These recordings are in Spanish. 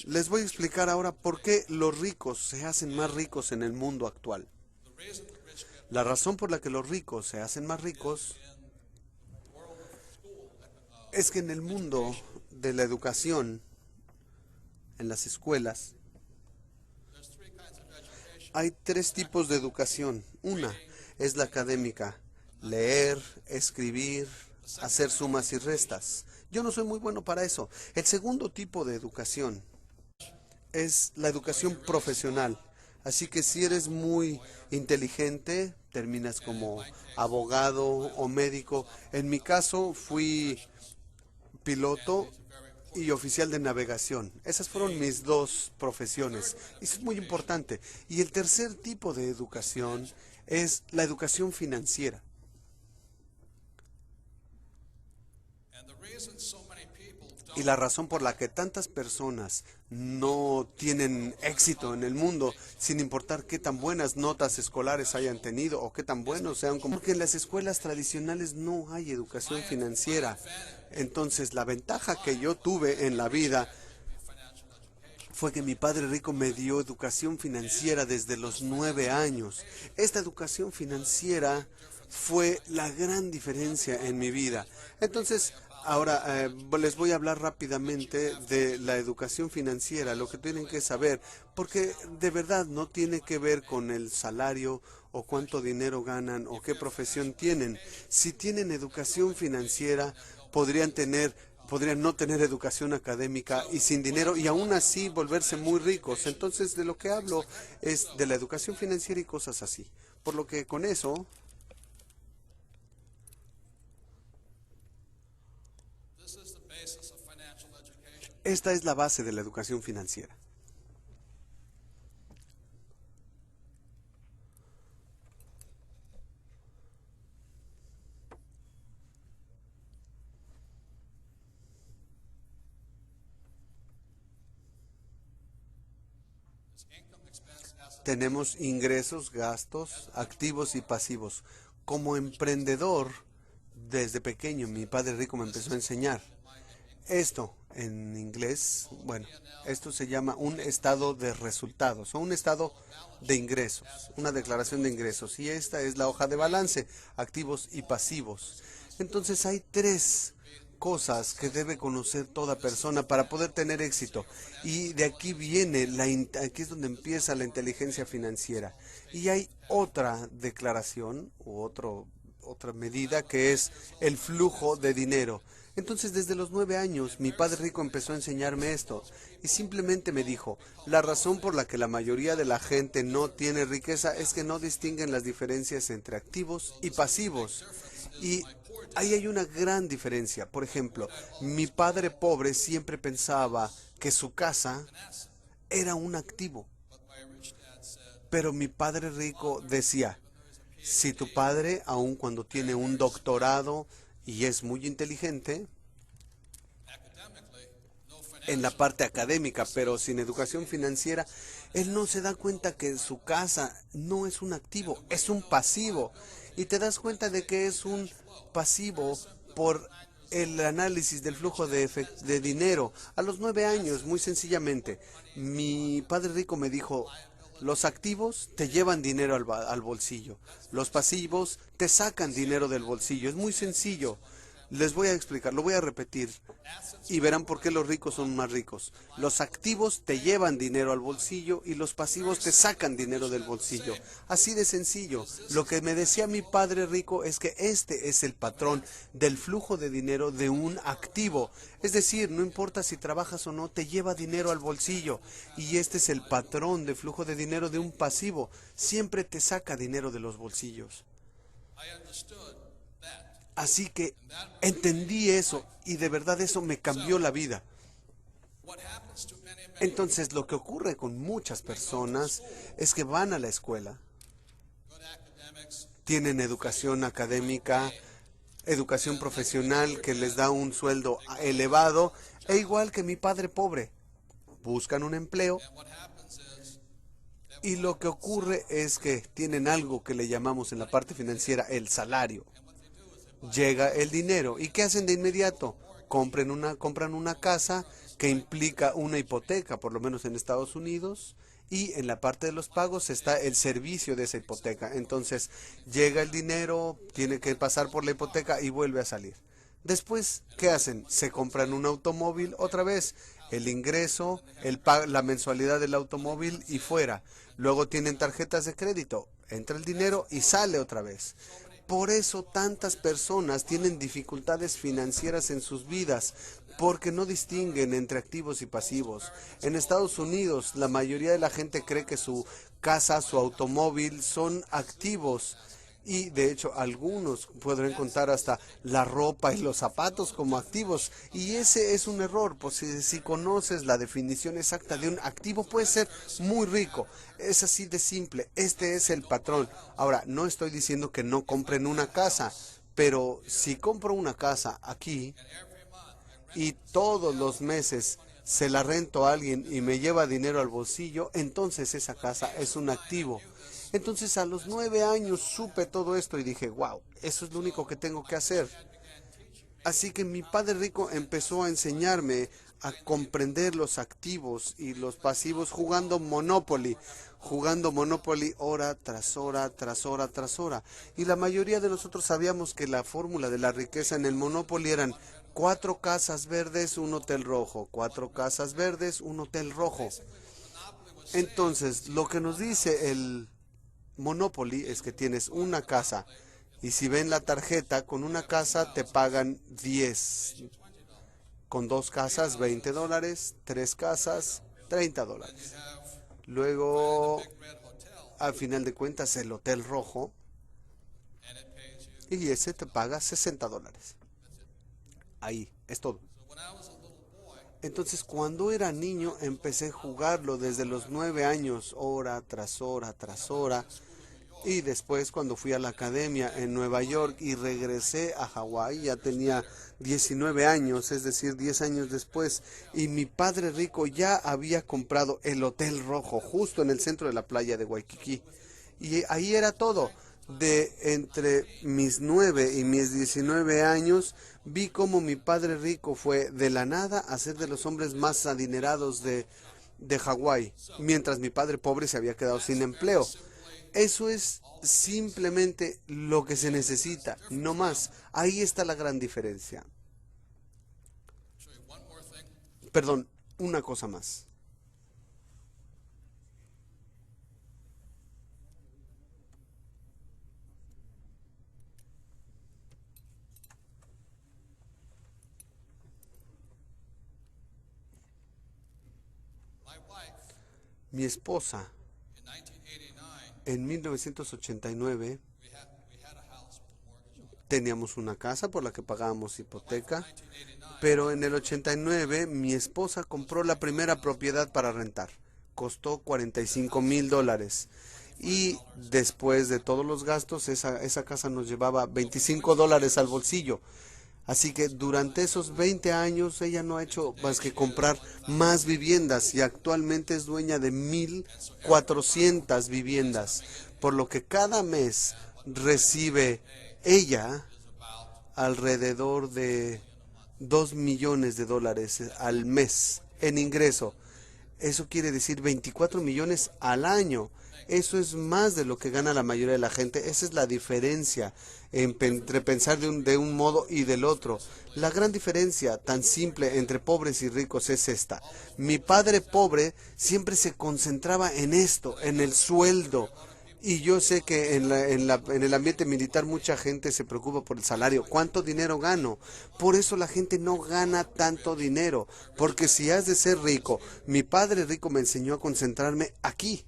Les voy a explicar ahora por qué los ricos se hacen más ricos en el mundo actual. La razón por la que los ricos se hacen más ricos es que en el mundo de la educación, en las escuelas, hay tres tipos de educación. Una es la académica: leer, escribir, hacer sumas y restas. Yo no soy muy bueno para eso. El segundo tipo de educación es la educación profesional. Así que si eres muy inteligente, terminas como abogado o médico. En mi caso fui piloto y oficial de navegación. Esas fueron mis dos profesiones. Y eso es muy importante. Y el tercer tipo de educación es la educación financiera. Y la razón por la que tantas personas no tienen éxito en el mundo, sin importar qué tan buenas notas escolares hayan tenido o qué tan buenos sean, como porque en las escuelas tradicionales no hay educación financiera. Entonces, la ventaja que yo tuve en la vida fue que mi padre rico me dio educación financiera desde los 9 años. Esta educación financiera fue la gran diferencia en mi vida. Entonces, ahora les voy a hablar rápidamente de la educación financiera, lo que tienen que saber, porque de verdad no tiene que ver con el salario o cuánto dinero ganan o qué profesión tienen. Si tienen educación financiera, podrían no tener educación académica y sin dinero y aún así volverse muy ricos. Entonces, de lo que hablo es de la educación financiera y cosas así. Por lo que con eso, esta es la base de la educación financiera. Tenemos ingresos, gastos, activos y pasivos. Como emprendedor, desde pequeño, mi padre rico me empezó a enseñar. Esto, en inglés, bueno, esto se llama un estado de resultados o un estado de ingresos, una declaración de ingresos. Y esta es la hoja de balance, activos y pasivos. Entonces hay tres cosas que debe conocer toda persona para poder tener éxito. Y de aquí viene, aquí es donde empieza la inteligencia financiera. Y hay otra declaración u otra medida que es el flujo de dinero. Entonces, desde los 9 años, mi padre rico empezó a enseñarme esto y simplemente me dijo, la razón por la que la mayoría de la gente no tiene riqueza es que no distinguen las diferencias entre activos y pasivos. Y ahí hay una gran diferencia. Por ejemplo, mi padre pobre siempre pensaba que su casa era un activo, pero mi padre rico decía, si tu padre, aun cuando tiene un doctorado y es muy inteligente, en la parte académica, pero sin educación financiera, él no se da cuenta que su casa no es un activo, es un pasivo. Y te das cuenta de que es un pasivo por el análisis del flujo de dinero. A los 9 años, muy sencillamente, mi padre rico me dijo, los activos te llevan dinero al bolsillo, los pasivos te sacan dinero del bolsillo. Es muy sencillo. Les voy a explicar, lo voy a repetir y verán por qué los ricos son más ricos. Los activos te llevan dinero al bolsillo y los pasivos te sacan dinero del bolsillo. Así de sencillo. Lo que me decía mi padre rico es que este es el patrón del flujo de dinero de un activo. Es decir, no importa si trabajas o no, te lleva dinero al bolsillo. Y este es el patrón de flujo de dinero de un pasivo. Siempre te saca dinero de los bolsillos. Así que entendí eso y de verdad eso me cambió la vida. Entonces lo que ocurre con muchas personas es que van a la escuela, tienen educación académica, educación profesional que les da un sueldo elevado, e igual que mi padre pobre, buscan un empleo y lo que ocurre es que tienen algo que le llamamos en la parte financiera el salario. Llega el dinero. ¿Y qué hacen de inmediato? compran una casa que implica una hipoteca, por lo menos en Estados Unidos, y en la parte de los pagos está el servicio de esa hipoteca. Entonces llega el dinero, tiene que pasar por la hipoteca y vuelve a salir. Después, ¿qué hacen? Se compran un automóvil otra vez, el ingreso, la mensualidad del automóvil y fuera. Luego tienen tarjetas de crédito, entra el dinero y sale otra vez. Por eso tantas personas tienen dificultades financieras en sus vidas, porque no distinguen entre activos y pasivos. En Estados Unidos, la mayoría de la gente cree que su casa, su automóvil son activos. Y de hecho algunos podrán contar hasta la ropa y los zapatos como activos. Y ese es un error, pues si conoces la definición exacta de un activo, puede ser muy rico. Es así de simple, este es el patrón. Ahora, no estoy diciendo que no compren una casa, pero si compro una casa aquí y todos los meses se la rento a alguien y me lleva dinero al bolsillo, entonces esa casa es un activo. Entonces a los 9 años supe todo esto y dije, wow, eso es lo único que tengo que hacer. Así que mi padre rico empezó a enseñarme a comprender los activos y los pasivos jugando Monopoly hora tras hora, tras hora, tras hora. Y la mayoría de nosotros sabíamos que la fórmula de la riqueza en el Monopoly eran 4 casas verdes, un hotel rojo, 4 casas verdes, un hotel rojo. Entonces, lo que nos dice el Monopoly es que tienes una casa y si ven la tarjeta, con una casa te pagan 10, con 2 casas $20, 3 casas $30. Luego, al final de cuentas, el hotel rojo y ese te paga $60. Ahí, es todo. Entonces, cuando era niño, empecé a jugarlo desde los 9 años, hora tras hora, tras hora. Y después, cuando fui a la academia en Nueva York y regresé a Hawái, ya tenía 19 años, es decir, 10 años después. Y mi padre rico ya había comprado el Hotel Rojo, justo en el centro de la playa de Waikiki. Y ahí era todo. De entre mis 9 y mis 19 años, vi cómo mi padre rico fue de la nada a ser de los hombres más adinerados de Hawái, mientras mi padre pobre se había quedado sin empleo. Eso es simplemente lo que se necesita, no más. Ahí está la gran diferencia. Perdón, una cosa más. Mi esposa, en 1989, teníamos una casa por la que pagábamos hipoteca, pero en el 89 mi esposa compró la primera propiedad para rentar. Costó $45,000. Y después de todos los gastos, esa casa nos llevaba $25 al bolsillo. Así que durante esos 20 años ella no ha hecho más que comprar más viviendas y actualmente es dueña de 1,400 viviendas, por lo que cada mes recibe ella alrededor de $2 millones al mes en ingreso. Eso quiere decir 24 millones al año. Eso es más de lo que gana la mayoría de la gente. Esa es la diferencia entre pensar de un modo y del otro. La gran diferencia tan simple entre pobres y ricos es esta. Mi padre pobre siempre se concentraba en esto, en el sueldo. Y yo sé que en el ambiente militar mucha gente se preocupa por el salario. ¿Cuánto dinero gano? Por eso la gente no gana tanto dinero. Porque si has de ser rico, mi padre rico me enseñó a concentrarme aquí.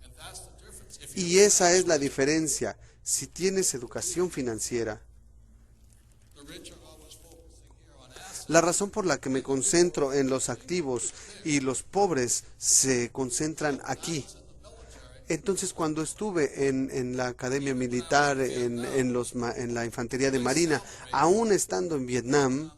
Y esa es la diferencia. Si tienes educación financiera, la razón por la que me concentro en los activos y los pobres se concentran aquí. Entonces, cuando estuve en la academia militar, en la infantería de marina, aún estando en Vietnam,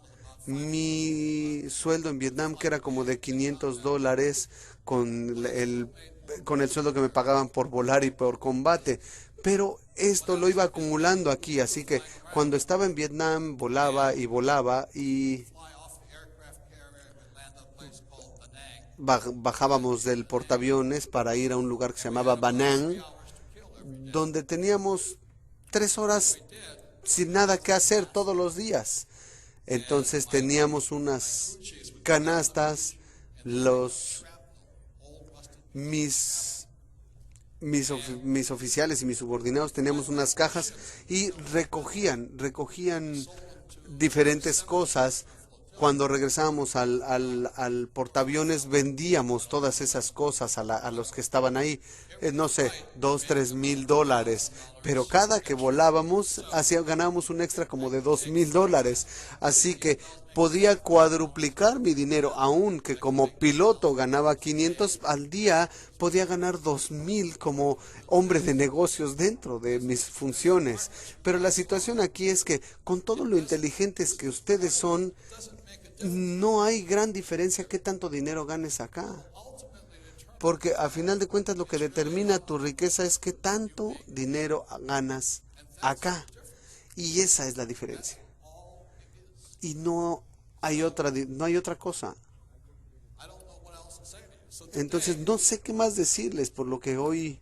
mi sueldo en Vietnam, que era como de $500 con el sueldo que me pagaban por volar y por combate, pero esto lo iba acumulando aquí, así que cuando estaba en Vietnam volaba y volaba y bajábamos del portaaviones para ir a un lugar que se llamaba Banán, donde teníamos 3 horas sin nada que hacer todos los días. Entonces teníamos unas canastas, los mis mis oficiales y mis subordinados teníamos unas cajas y recogían diferentes cosas. Cuando regresábamos al portaaviones vendíamos todas esas cosas a los que estaban ahí, no sé, 2, 3 mil dólares, pero cada que volábamos ganábamos un extra como de 2 mil dólares, así que podía cuadruplicar mi dinero, aunque como piloto ganaba 500 al día, podía ganar 2,000 como hombre de negocios dentro de mis funciones. Pero la situación aquí es que con todo lo inteligentes que ustedes son, no hay gran diferencia qué tanto dinero ganes acá. Porque a final de cuentas lo que determina tu riqueza es qué tanto dinero ganas acá. Y esa es la diferencia. Y no hay otra cosa. Entonces no sé qué más decirles por lo que hoy.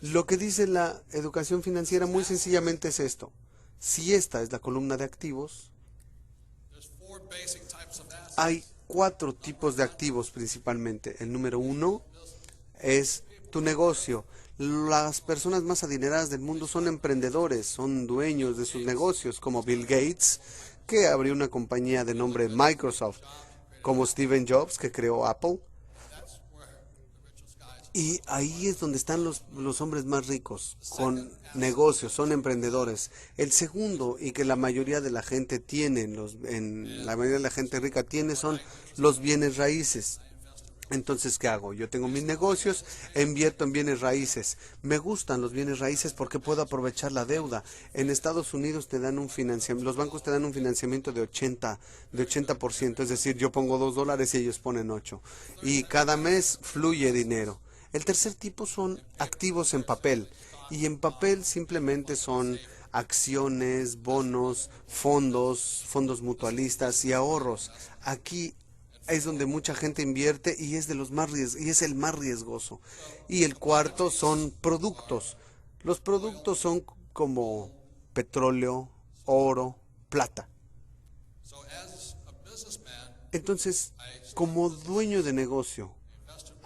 Lo que dice la educación financiera muy sencillamente es esto. Si esta es la columna de activos, hay 4 tipos de activos principalmente. El número 1 es tu negocio. Las personas más adineradas del mundo son emprendedores, son dueños de sus negocios, como Bill Gates, que abrió una compañía de nombre Microsoft, como Steve Jobs, que creó Apple. Y ahí es donde están los hombres más ricos, con negocios, son emprendedores. El segundo, y que la mayoría de la gente tiene, la mayoría de la gente rica tiene, son los bienes raíces. Entonces, ¿qué hago? Yo tengo mis negocios, invierto en bienes raíces. Me gustan los bienes raíces porque puedo aprovechar la deuda. En Estados Unidos te dan un financiamiento, los bancos te dan un financiamiento de 80%, es decir, yo pongo $2 y ellos ponen 8. Y cada mes fluye dinero. El tercer tipo son activos en papel. Y en papel simplemente son acciones, bonos, fondos mutualistas y ahorros. Aquí es donde mucha gente invierte y es de los y es el más riesgoso. Y el cuarto son productos. Los productos son como petróleo, oro, plata. Entonces, como dueño de negocio,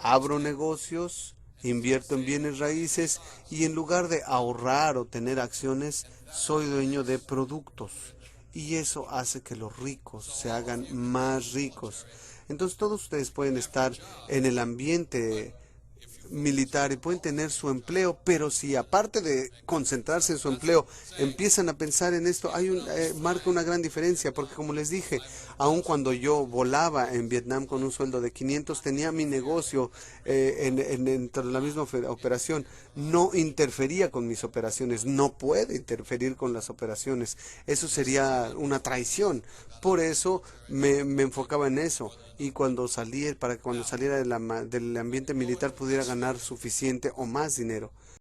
abro negocios, invierto en bienes raíces y en lugar de ahorrar o tener acciones, soy dueño de productos. Y eso hace que los ricos se hagan más ricos. Entonces todos ustedes pueden estar en el ambiente militar y pueden tener su empleo, pero si aparte de concentrarse en su empleo empiezan a pensar en esto, marca una gran diferencia, porque como les dije, aun cuando yo volaba en Vietnam con un sueldo de 500, tenía mi negocio dentro de la misma operación, no interfería con mis operaciones, no puede interferir con las operaciones, eso sería una traición. Por eso me enfocaba en eso, y para que cuando saliera del ambiente militar pudiera ganar suficiente o más dinero.